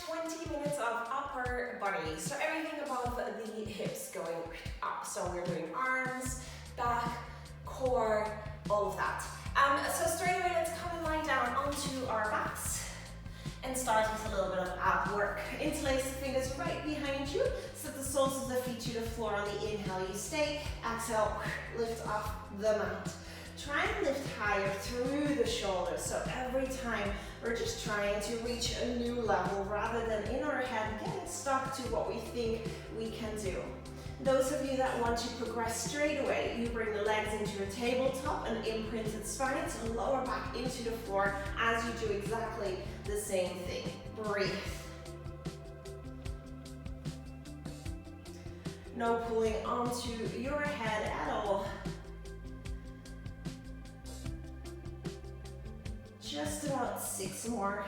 20 minutes of upper body. So everything above the hips going up. So we're doing arms, back, core, all of that. So straight away, let's come and lie down onto our backs and start with a little bit of ab work. Interlace the fingers right behind you. Set the soles of the feet to the floor on the inhale. You stay. Exhale, lift off the mat. Try and lift higher through the shoulders. So every time we're just trying to reach a new level rather than in our head getting stuck to what we think we can do. Those of you that want to progress straight away, you bring the legs into your tabletop and imprinted spine, so lower back into the floor as you do exactly the same thing. Breathe. No pulling onto your head at all. Just about 6 more.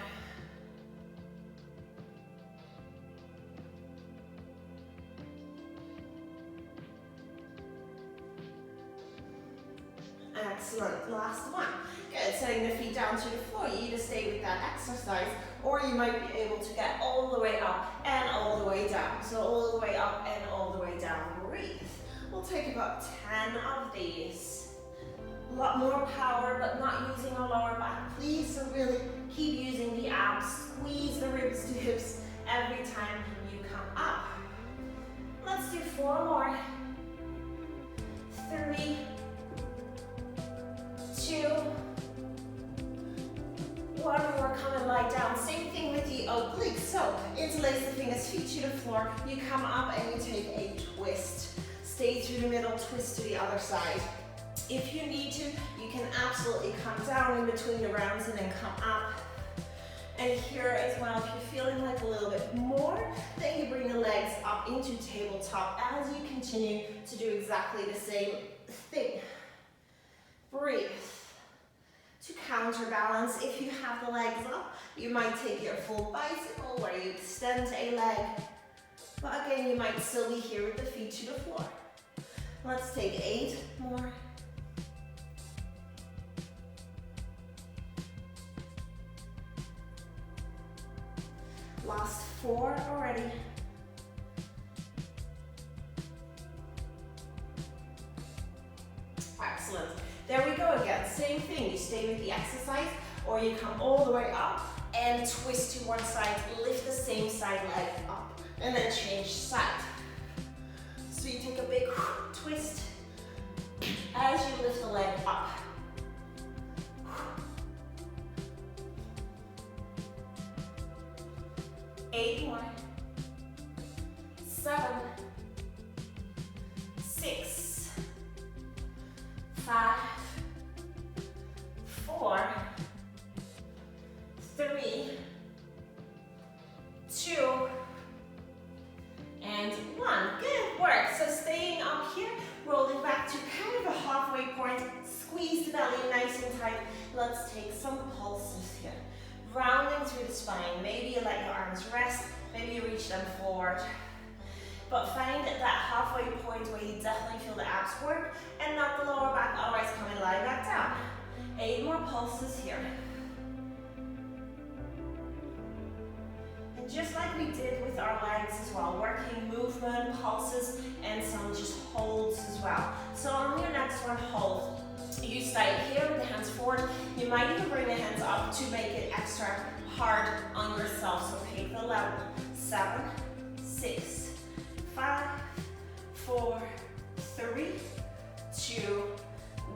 Excellent, last one. Good, setting the feet down to the floor. You either stay with that exercise or you might be able to get all the way up and all the way down. So all the way up and all the way down. Breathe. We'll take about 10 of these. A lot more power, but not using our lower back. Please, so really keep using the abs. Squeeze the ribs to hips every time you come up. Let's do 4 more. 3, 2, 1 more, come and lie down. Same thing with the obliques. So interlace the fingers, feet to the floor. You come up and you take a twist. Stay through the middle, twist to the other side. If you need to, you can absolutely come down in between the rounds and then come up. And here as well, if you're feeling like a little bit more, then you bring the legs up into tabletop as you continue to do exactly the same thing. Breathe. To counterbalance, if you have the legs up, you might take your full bicycle where you extend a leg. But again, you might still be here with the feet to the floor. Let's take 8 more. Last 4 already. Excellent. There we go again. Same thing. You stay with the exercise or you come all the way up and twist to one side. Lift the same side leg up and then change side. So you take a big twist as you lift the leg up. 8 more. 7, 6, 5, 4, 3, 2, and 1. Good work. So staying up here, rolling back to kind of a halfway point. Squeeze the belly nice and tight. Let's take some pulses here. Rounding through the spine. Maybe you let your arms rest. Maybe you reach them forward. But find that halfway point where you definitely feel the abs work and not the lower back. Otherwise, come and lie back down. 8 more pulses here. And just like we did with our legs as well, working movement, pulses, and some just holds as well. So on your next one, hold. You stay here with the hands forward. You might even bring the hands up to make it extra hard on yourself. So take the level. 7, 6, 5, 4, 3, 2,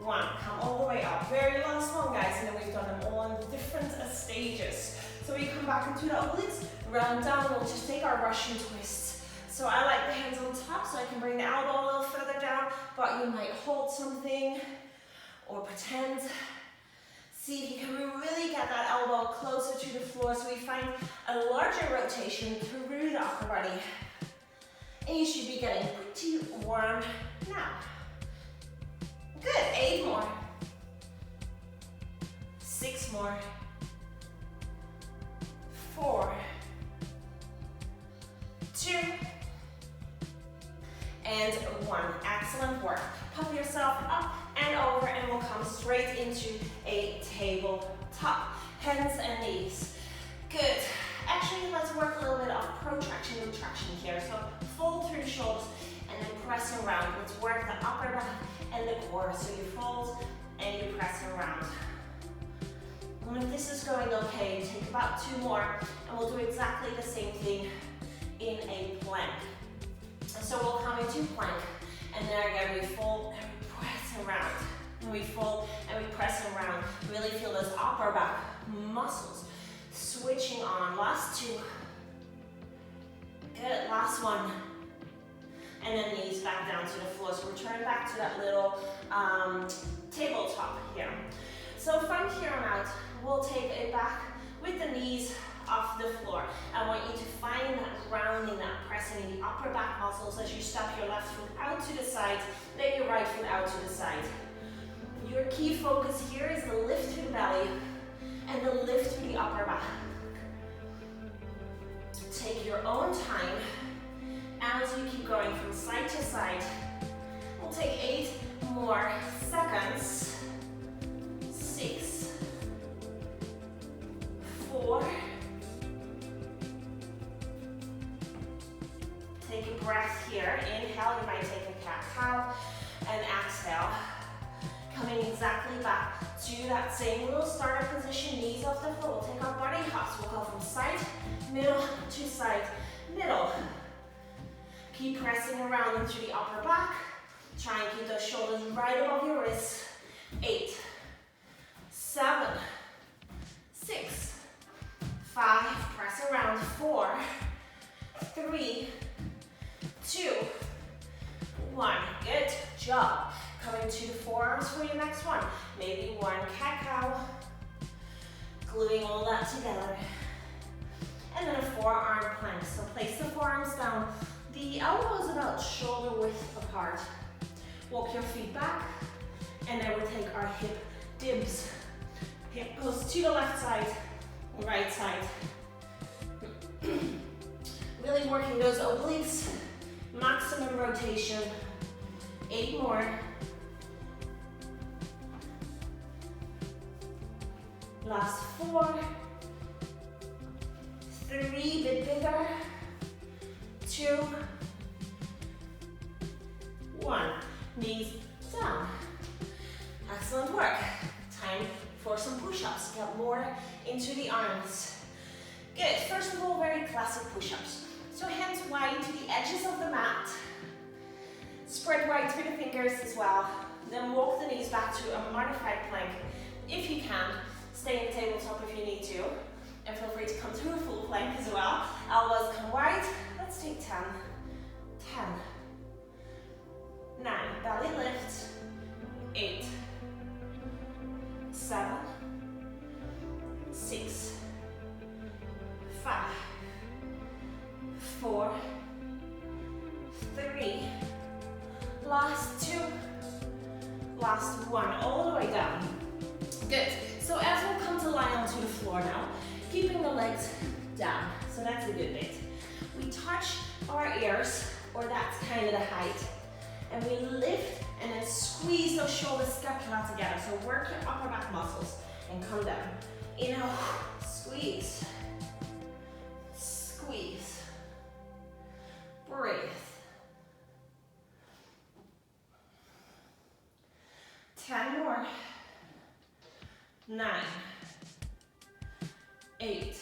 1. Come all the way up. Very last one, guys, and then we've done them all in different stages. So we come back into the obliques, round down, we'll just take our Russian twists. So I like the hands on top so I can bring the elbow a little further down, but you might hold something or pretend. See if you can really get that elbow closer to the floor so we find a larger rotation through the upper body. And you should be getting pretty warm now. Good, 8 more. 6 more. 4, 2, and 1. Excellent work. Pop yourself up and over and we'll come straight into a tabletop. Hands and knees. Good. Actually, let's work a little here. So fold through the shoulders and then press around. Let's work the upper back and the core. So you fold and you press around. And if this is going okay, take about 2 more and we'll do exactly the same thing in a plank. So we'll come into plank and there again we fold and we press around. And we fold and we press around. Really feel those upper back muscles switching on. Last 2. Good, last one. And then knees back down to the floor. So return back to that little tabletop here. So from here on out, we'll take it back with the knees off the floor. I want you to find that grounding, that pressing in the upper back muscles as you step your left foot out to the side, then your right foot out to the side. Your key focus here is the lift through the belly and the lift through the upper back. Take your own time as you keep going from side to side. We'll take 8 more seconds. 6, 4. Take a breath here. Inhale, you might take a cat-cow, and exhale. Coming exactly back to that same little starter position, knees off the floor. We'll take our body hops. We'll go from side, middle to side, middle. Keep pressing around into the upper back. Try and keep those shoulders right above your wrists. 8, 7, 6, 5, press around. 4, 3, 2, 1. Good job. Coming to the forearms for your next one. Maybe one cat-cow. Gluing all that together. And then a forearm plank. So place the forearms down. The elbows about shoulder width apart. Walk your feet back. And then we take our hip dibs. Hip goes to the left side, right side. Really working those obliques. Maximum rotation. 8 more. Last 4. 3, bit bigger. 2, 1. Knees down. Excellent work. Time for some push-ups. Get more into the arms. Good. First of all, very classic push-ups. So hands wide to the edges of the mat. Spread wide through the fingers as well. Then walk the knees back to a modified plank if you can. Stay in the tabletop if you need to. And feel free to come to a full plank as well. Elbows come wide. Let's take 10. 10. 9. Belly lift. 8. 7. 6. 5. 4. 3. Last 2. Last 1. All the way down. Good. So as we'll come to lie onto the floor now, keeping the legs down. So that's a good bit. We touch our ears, or that's kind of the height. And we lift and then squeeze those shoulders, scapula together. So work your upper back muscles and come down. Inhale, squeeze. Squeeze. Breathe. 10 more. 9, 8,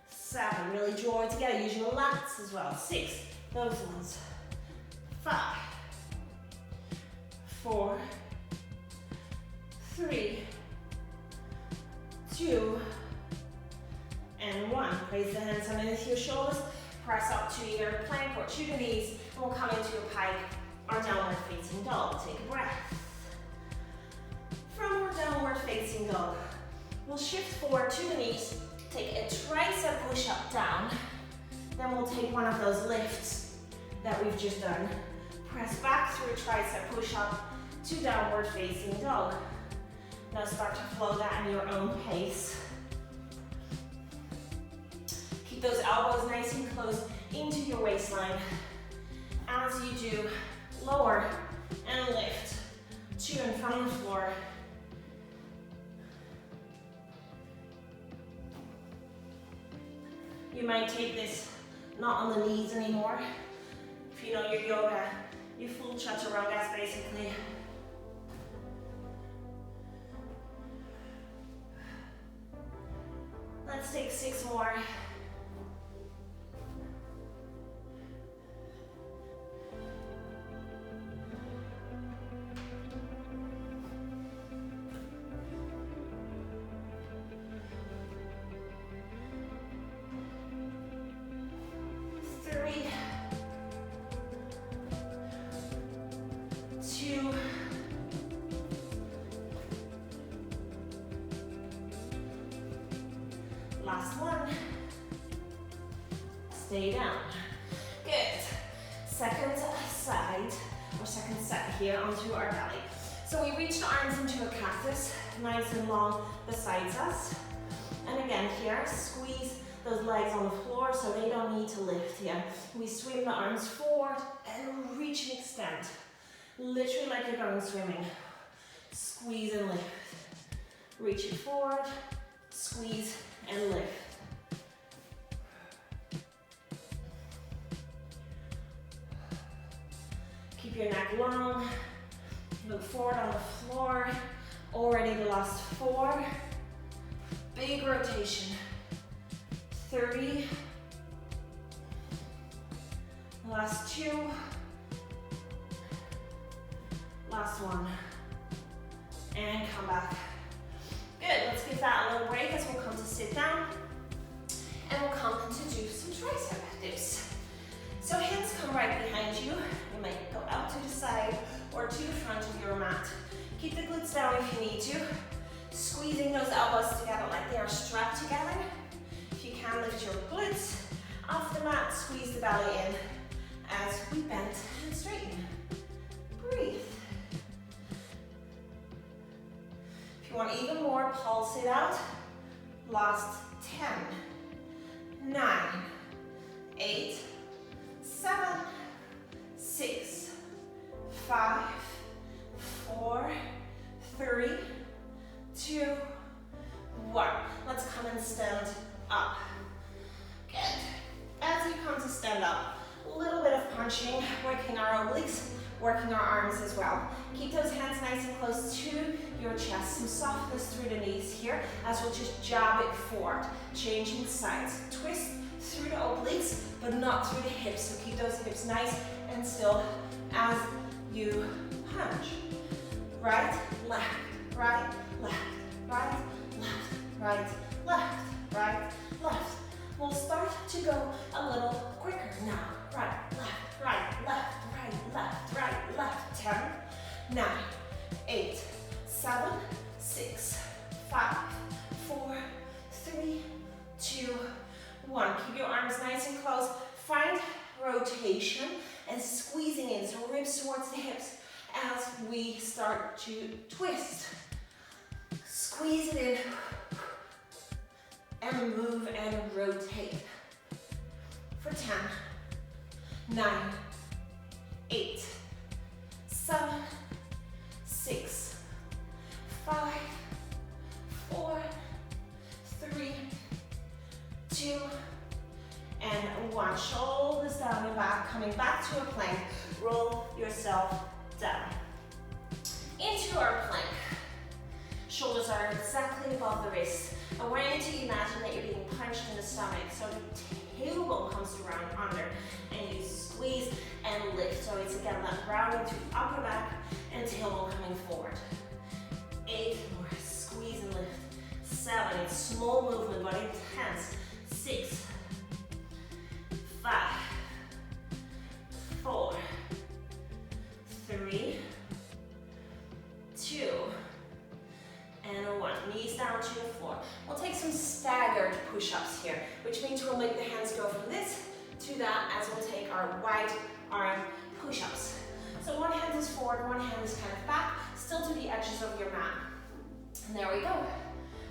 7, really draw it together, use your lats as well. 6, those ones. 5, 4, 3, 2, and 1. Place the hands underneath your shoulders, press up to either plank or to the knees, and we'll come into a pike or downward facing dog. Take a breath. From our downward facing dog, we'll shift forward to the knees, take a tricep push-up down, then we'll take one of those lifts that we've just done, press back through a tricep push-up to downward facing dog. Now start to flow that in your own pace. Keep those elbows nice and close into your waistline. As you do, lower and lift to and from the floor. You might take this not on the knees anymore. If you know your yoga, your full chaturangas basically. Let's take 6 more. Last one. Stay down. Good. Second side, or second set here onto our belly. So we reach the arms into a cactus, nice and long besides us. And again here, squeeze those legs on the floor so they don't need to lift here. We swing the arms forward and reach and extend. Literally like you're going swimming. Squeeze and lift. Reach it forward, squeeze and lift. Keep your neck long. Look forward on the floor. Already the last 4. Big rotation. 30. Last 2. Last 1. And come back. Good, let's give that a little break as we'll come to sit down. And we'll come to do some tricep dips. So hands come right behind you. You might go out to the side or to the front of your mat. Keep the glutes down if you need to. Squeezing those elbows together like they are strapped together. If you can, lift your glutes off the mat, squeeze the belly in as we bend and straighten. Breathe. If you want even more, pulse it out. Last 10, 9, 8, 7, 6, 5, 4, 3, 2, 1. Let's come and stand up. Good. As you come to stand up, a little bit of punching, working our obliques, working our arms as well. Keep those hands nice and close to your chest. Some softness through the knees here as we'll just jab it forward. Changing sides. Twist through the obliques, but not through the hips. So keep those hips nice and still as you punch. Right, left, right, left, right, left, right, left, right, left. We'll start to go a little quicker now. Right, left, right, left, right, left, right, left. 10, 9, 8, 7, 6, 5, 4, 3, 2, 1. Keep your arms nice and close. Find rotation and squeezing in, so ribs towards the hips as we start to twist. Squeeze it in and move and rotate. For 10, 9, 8, 7, 6, 5, 4, 3, 2, and 1. Shoulders down and back, coming back to a plank. Roll yourself down. Into our plank. Shoulders are exactly above the wrist. I want you to imagine that you're being punched in the stomach. So the tailbone comes around under and you squeeze and lift. So it's again that rounding through the upper back and tailbone coming forward. 8 more, squeeze and lift. 7, it's small movement but intense. 6, 5, 4, 3, 2, and 1. Knees down to the floor. We'll take some staggered push-ups here, which means we'll make the hands go from this to that as we'll take our wide arm push-ups. So one hand is forward, one hand is kind of back, still to the edges of your mat. And there we go.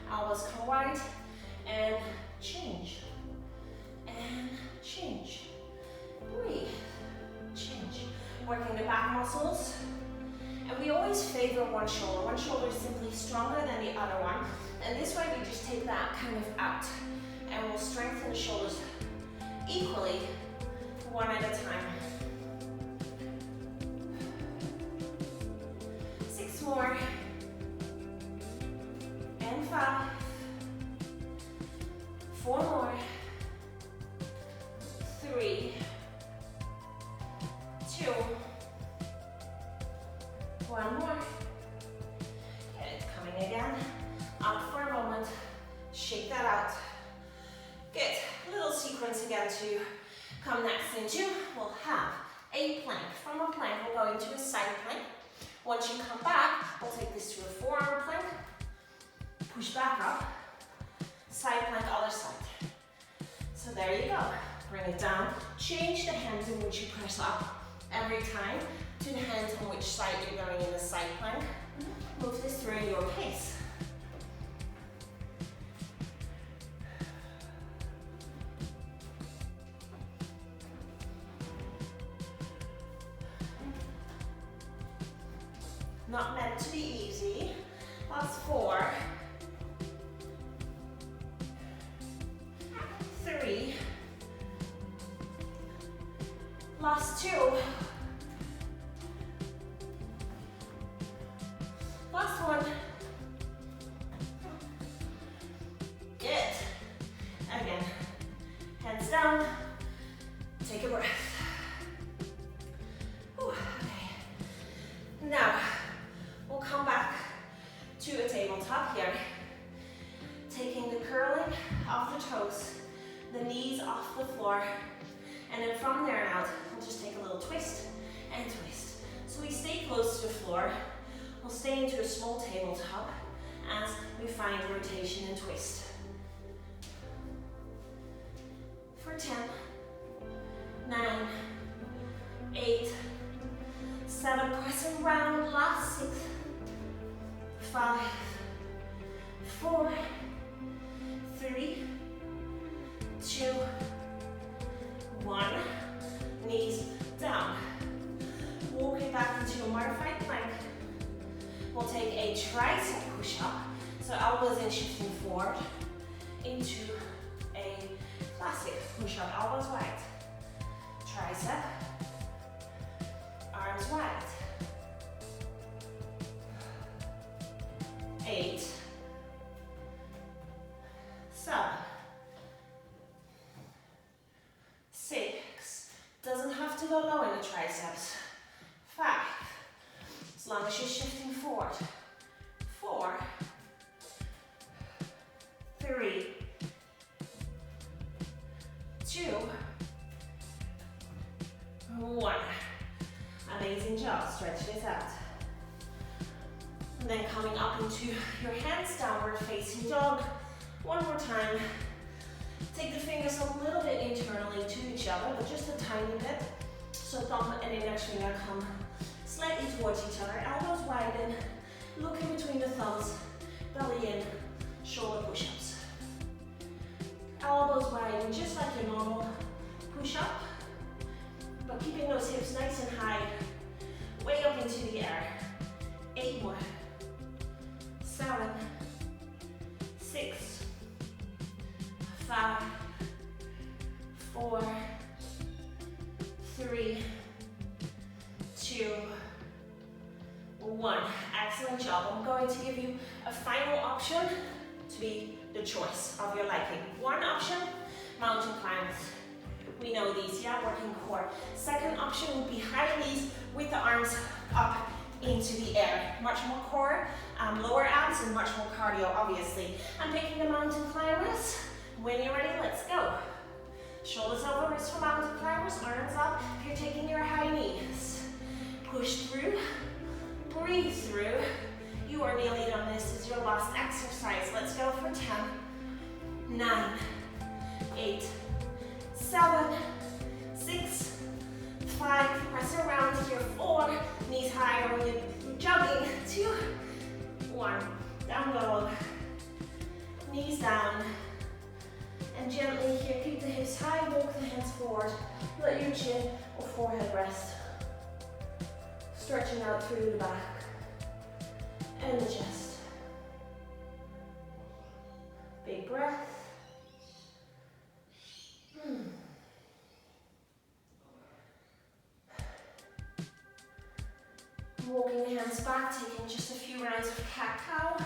Elbows come wide and change. And change. Breathe. Change. Working the back muscles. And we always favor one shoulder. One shoulder is simply stronger than the other one. And this way we just take that kind of out. And we'll strengthen the shoulders equally, one at a time. 6 more. And 5. 4 more. 3. 2. 1 more. Good, coming again. Up for a moment. Shake that out. Good, little sequence again to come next into. We'll have a plank. From a plank, we'll go into a side plank. Once you come back, we'll take this to a forearm plank. Push back up. Side plank, other side. So there you go. Bring it down. Change the hands in which you press up every time to the hands on which side you're going in the side plank. Move this through your pace. Not meant to be easy. Last 4. 3. Last 2. Last 1. Good. Again. Hands down. Take a breath. Whew, okay. Now, we'll come back to a tabletop here. Taking the curling off the toes, the knees off the floor, and then from there out, we'll just take a little twist and twist. So we stay close to the floor. We'll stay into a small tabletop as we find rotation and twist. For 10, 9, 8, 7, pressing round, last 6, 5, 4, 3, 2, 1. Knees down. Walk it back into a modified plank. We'll take a tricep push-up. So elbows in, shifting forward into a classic push-up. Elbows wide. Tricep. Arms wide. 8, 7, 6. Doesn't have to go low in the triceps. 5. As long as you're shifting forward. 4, 3, 2, 1. Amazing job. Stretch this out. And then coming up into your hands, downward facing dog. One more time. Take the fingers a little bit internally to each other, but just a tiny bit. So thumb and index finger come slightly towards each other. Elbows widen. Look in between the thumbs. Belly in. Shoulder push-ups. Elbows widen, just like your normal push-up. But keeping those hips nice and high. Way up into the air. 8 more. 7, 6, 5, 4, 3, 2, 1. Excellent job. I'm going to give you a final option to be the choice of your liking. One option, mountain climbers. We know these, yeah, working core. Second option would be high knees with the arms up into the air. Much more core, lower abs, and much more cardio, obviously. I'm picking the mountain climbers. When you're ready, let's go. Shoulders over, wrists for mountain climbers, arms up. If you're taking your high knees, push through, breathe through. You are nearly done. This is your last exercise. Let's go for 10, 9, 8, 7, 6, 5, press around here, 4, knees higher when you're jogging, 2, 1, down dog, knees down, and gently here, keep the hips high, walk the hands forward, let your chin or forehead rest, stretching out through the back, and the chest. Big breath. Walking the hands back, taking just a few rounds of cat-cow.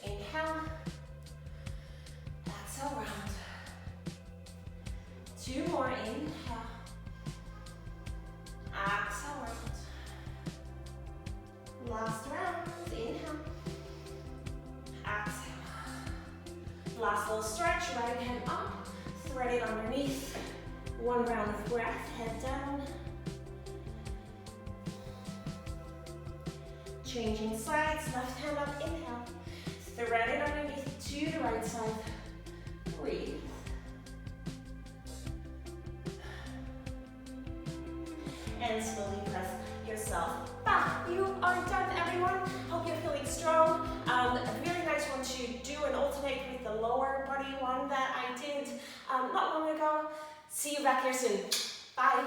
Inhale. Exhale, round. 2 more, inhale. Exhale, round. Last round, inhale. Exhale. Last little stretch, right hand up, thread it underneath. 1 round of breath, head down. Changing sides, left hand up, inhale. Thread it underneath to the right side. Breathe. And slowly press yourself back. You are done, everyone. Hope you're feeling strong. A really nice one to do and alternate with the lower body one that I did not long ago. See you back here soon. Bye.